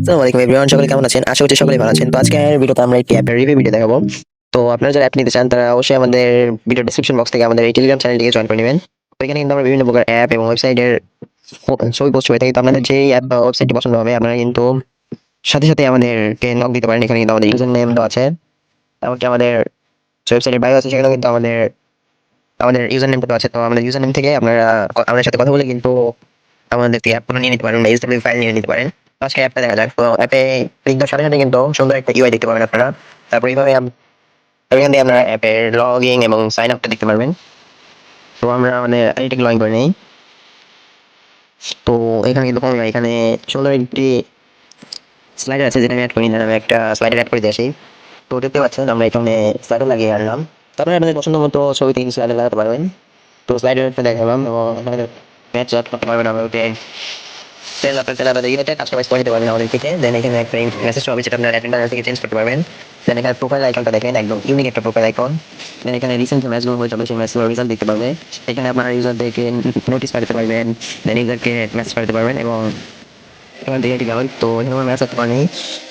আসসালামু আলাইকুম এভরিওয়ান, সকলে কেমন আছেন? আশা করছি সকলেই ভালো আছেন। তো আজকের ভিডিওতে আমরা একটি অ্যাপের রিভিউ ভিডিও দেখাবো। তো আপনারা যারা অ্যাপ নিতে চান তারা অবশ্যই আমাদের ভিডিও ডেসক্রিপশন বক্স থেকে আমাদের এই টেলিগ্রাম চ্যানেলটিকে জয়েন করে নেবেন। তো এখানে কিন্তু আমরা বিভিন্ন প্রকার অ্যাপ এবং ওয়েবসাইটের ছবি পোস্ট করে থাকি। তো আপনাদের যেই অ্যাপ বা ওয়েবসাইটটি পছন্দ হবে আপনারা কিন্তু সাথে সাথে আমাদেরকে নক দিতে পারেন। এখানে কিন্তু আমাদের ইউজার নেম দেওয়া আছে, এমনকি আমাদের ওয়েবসাইটের বায়ো আছে সেখানেও কিন্তু আমাদের আমাদের ইউজার নেমটা দেওয়া আছে। তো আমাদের ইউজার নেম থেকে আপনারা আমাদের সাথে কথা বলে কিন্তু আমাদের থেকে অ্যাপগুলো নিয়ে নিতে পারেন, এইচটিএমএল ফাইল নিয়ে নিতে পারেন। তো আজকে অ্যাপটা দেখা যাক। তো অ্যাপে ক্লিক দেওয়ার সাথে সাথে কিন্তু সুন্দর একটা ইউআই দেখতে পাবেন আপনারা। তারপর এইভাবে এখান থেকে আপনারা অ্যাপের লগ ইন এবং সাইন আপটা দেখতে পারবেন। তো আমরা আমাদের আইডিটাকে লগ ইন করে নিই। তো এখানে কিন্তু এখানে সুন্দর একটি স্লাইডার আছে যেটা আমি অ্যাড করি না, আমি একটা স্লাইডার অ্যাড করে দিয়ে আসি। তো দেখতে পাচ্ছেন আমরা এখানে স্লাইডার লাগিয়ে আনলাম। তারপরে আপনাদের পছন্দ মতো ছবি 3 স্লাইডার লাগাতে পারবেন। তো স্লাইডারটা দেখালাম এবং আপনাদের ম্যাচ করতে পারবেন। আমরা ওতে তেল আপনার তেল আলাদা ইউনিটে কাস্টমাইজ করে নিতে পারবেন আমাদের থেকে। দেন এখানে একটা মেসেজ হবে যেটা আপনার অ্যাডমিন প্যানেল থেকে চেঞ্জ করতে পারবেন। দেন এখানে প্রোফাইল আইকনটা দেখেন, একদম ইউনিক একটা প্রোফাইল আইকন। দেন এখানে রিসেন্ট যে ম্যাচগুলো হয়ে যাবে সেই ম্যাচগুলোর রেজাল্ট দেখতে পারবে। এখানে আপনারা ইউজারদেরকে নোটিস পাঠাতে পারবেন, দেন ইউজারকে ম্যাচ পাঠাতে পারবেন এবং এখান থেকে এটি গেল। তো এখানে আমার ম্যাচ করতে পারিনি।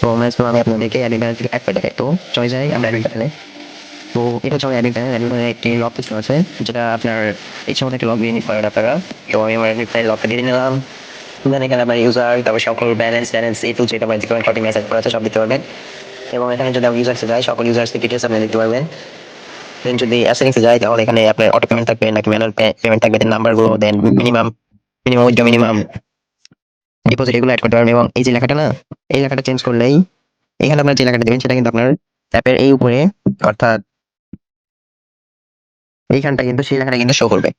তো ম্যাচগুলো আমি আপনাদেরকে অ্যাডমিন প্যানেল থেকে অ্যাড করে দেখাই। তো চলে যাই আমরা অ্যাডমিন প্যানেলে। তো এটা হচ্ছে আমার অ্যাডমিন প্যানেল। অ্যাডমিন প্যানেলে একটি লক সিস্টেম আছে যেটা আপনার ইচ্ছা মতো একটা লগ দিয়ে নিতে পারেন আপনারা। তো আমি আমার অ্যাডমিন প্যানেল লকটা দিয়ে নিলাম। দেন এখানে আপনার ইউজার, তারপর সকল ব্যালেন্স এ টু জেড আপনার যে কোনো কটি মেসেজ করা আছে সব দিতে পারবেন। এবং এখানে যদি আমি ইউজার্সে যাই সকল ইউজার্সের ডিটেলস আপনি দিতে পারবেন। দেন যদি অ্যাসেনিক্সে যাই তাহলে এখানে আপনার অটো পেমেন্ট থাকবে নাকি ম্যানুয়াল পেমেন্ট থাকবে, দেন নাম্বারগুলো, then minimum minimum withdraw, minimum deposit এগুলো অ্যাড করতে পারবেন। এবং এই যে লেখাটা না, এই লেখাটা চেঞ্জ করলেই এখানে আপনার যে লেখাটা দেবেন সেটা কিন্তু আপনার অ্যাপের এই উপরে, অর্থাৎ এইখানটা কিন্তু সেই লেখাটা কিন্তু শো করবে।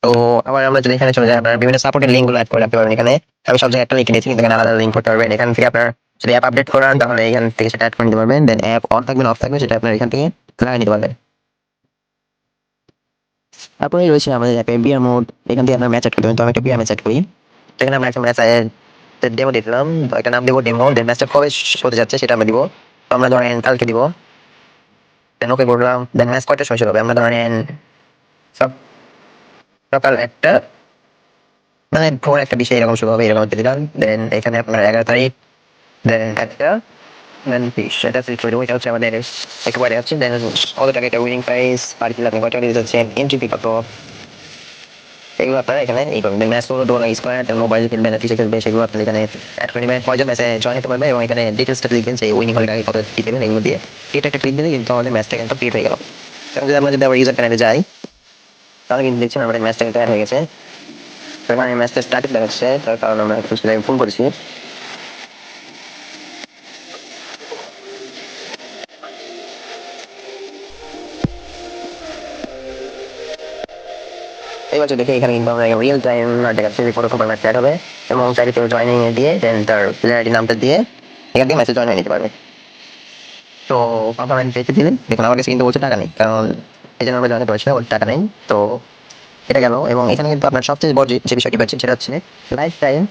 তো আবার আমরা যদি এখানে চলে যাই আপনার বিভিন্ন সাপোর্টের লিঙ্কগুলো অ্যাড করে রাখতে পারবেন। এখানে আমি সব জায়গায় একটা লিঙ্ক নিয়েছি কিন্তু এখানে আলাদা লিঙ্ক করতে পারবেন। এখান থেকে আপনার যদি অ্যাপ আপডেট করান তাহলে এখান থেকে সেটা অ্যাড করে নিতে পারবেন। দেন অ্যাপ অন থাকবে না অফ থাকবে সেটা আপনার এখান থেকে লাগিয়ে নিতে পারবেন। তারপরে রয়েছে আমাদের অ্যাপে বিয়ার মোড। এখান থেকে আপনার ম্যাচ অ্যাড করতে পারবেন। তো আমি একটা বিয়ার ম্যাচ অ্যাড করি। তো এখানে আমরা একটা ম্যাচ ডেমো দিলাম, তো একটা নাম দেবো ডেমো। দেন ম্যাচটা কবে হতে যাচ্ছে সেটা আমরা দিব। তো আমরা ধরেন কালকে দিব। দেন ওকে করলাম। দেন ম্যাচ কয়টার সময় শুরু হবে, আমরা ধরেন সকাল একটা, মানে ভোর একটা বিষয় এরকম শুরু হবে, এরকম দিলাম। দেন এখানে আপনার 11 তারিখ, দেন একটা, দেন 20, এটা সিলেক্ট করে দেবো। এটা হচ্ছে আমাদের একেবারে হচ্ছে। দেন কত টাকা এটা উইনিং প্রাইস, আর কি আপনি কত টাকা দিতে হচ্ছেন, এন্ট্রি ফি কত, এগুলো আপনারা এখানে এই করবেন। ম্যাচ করবো দোলা স্কোয়ার, মোবাইল খেলবেন, ফিসে খেলবে, সেগুলো আপনি এখানে অ্যাড করে নেবেন। কয়জন ম্যাচে জয়েন হতে পারবে এবং এখানে ডিটেলসটা লিখবেন যে উইনিং হলে আগে কত কি দেবেন, এগুলো দিয়ে এটা একটা ক্লিক দিলে কিন্তু আমাদের ম্যাচটা কিন্তু ক্রিয়েট হয়ে গেল। কারণ যদি আমরা যদি আবার ইউজার প্যানেলে যাই তাহলে কিন্তু দেখছেন আমাদের ম্যাচটা কিন্তু অ্যাড হয়ে গেছে। তার মানে ম্যাচটা স্টার্টিং দেখাচ্ছে, তার কারণ আমরা একটু ফোন করেছি। এবার যদি দেখি এখানে কিন্তু আমরা রিয়েল টাইম দেখাচ্ছে যে কতক্ষণ ম্যাচ স্টার্ট হবে এবং চাইলে কেউ জয়েনিং এ দিয়ে দেন তার প্লেয়ার আইডি নামটা দিয়ে এখান থেকে ম্যাচে জয়েন হয়ে নিতে পারবে। তো কনফার্মেন্ট পেতে দিলেন, দেখুন আমার কাছে কিন্তু বলছে টাকা নেই, কারণ এই জন্য আমরা জয়েন করেছিলাম, ওর টাকা নেই। তো এটা গেল। এবং এখানে কিন্তু আপনার সবচেয়ে বড় যে বিষয়টি পাচ্ছেন সেটা হচ্ছে life time.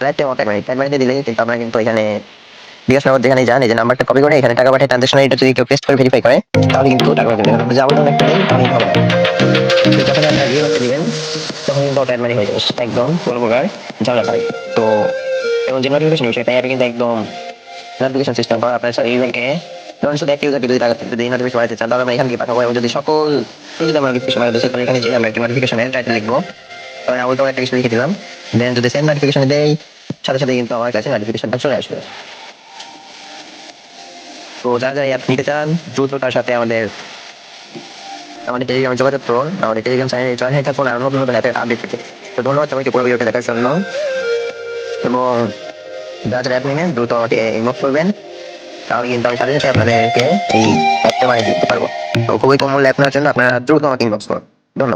Life time automatic দিলে কিন্তু আপনারা কিন্তু এখানে বিকাশ নগদ যেখানে যান এই যে নাম্বারটা কপি করে এখানে টাকা পাঠিয়ে ট্রানজাকশন এটা যদি কেউ পেস্ট করে ভেরিফাই করে তাহলে কিন্তু টাকা পাঠাবে। আমরা যাবো না একটা নেই তাহলে কিন্তু হবে না। তো যখন আপনারা রিয়েল হতে দিবেন তখন কিন্তু অটো অ্যাডমানি হয়ে যাবে, একদম কোনো প্রকার ঝামেলা নাই। তো এবং যে নোটিফিকেশন বিষয়টা অ্যাপে কিন্তু একদম নোটিফিকেশন সিস্টেম করা আপনার সাথে ইউজারকে, ধরুন শুধু একটা ইউজারকে যদি টাকা যদি নোটিফিকেশন পাঠাতে চান তাহলে আমরা এখান থেকে পাঠাবো। এবং যদি সকল যদি আমরা নোটিফিকেশন পাঠাতে চাই তাহলে এখানে যে আমরা একটা নোটিফিকেশনের টাইটেল লিখবো, তবে আমি একটা কিছু লিখে দিলাম। দেন যদি সেম নোটিফিকেশন দেই সাথে সাথে কিন্তু আমার কাছে নোটিফিকেশনটা চলে আসবে। তো যারা যারা অ্যাপ নিতে চান দ্রুত তার সাথে আমাদের আমাদের টেলিগ্রামে যোগাযোগ করুন, আমাদের টেলিগ্রাম চ্যানেলে জয়েন হয়ে থাকুন আর নতুন নতুন অ্যাপের আপডেট পেতে। তো ধন্যবাদ সবাইকে পুরো ভিডিওটা দেখার জন্য। এবং যারা যারা অ্যাপ নেবেন দ্রুত আমাকে ইনবক্স করবেন, তাহলে কিন্তু আমি সাথে সাথে আপনাদেরকে এই অ্যাপটা বানিয়ে দিতে পারবো। তো খুবই কম মূল্যে অ্যাপ নেওয়ার জন্য আপনারা দ্রুত আমাকে ইনবক্স করুন। ধন্যবাদ।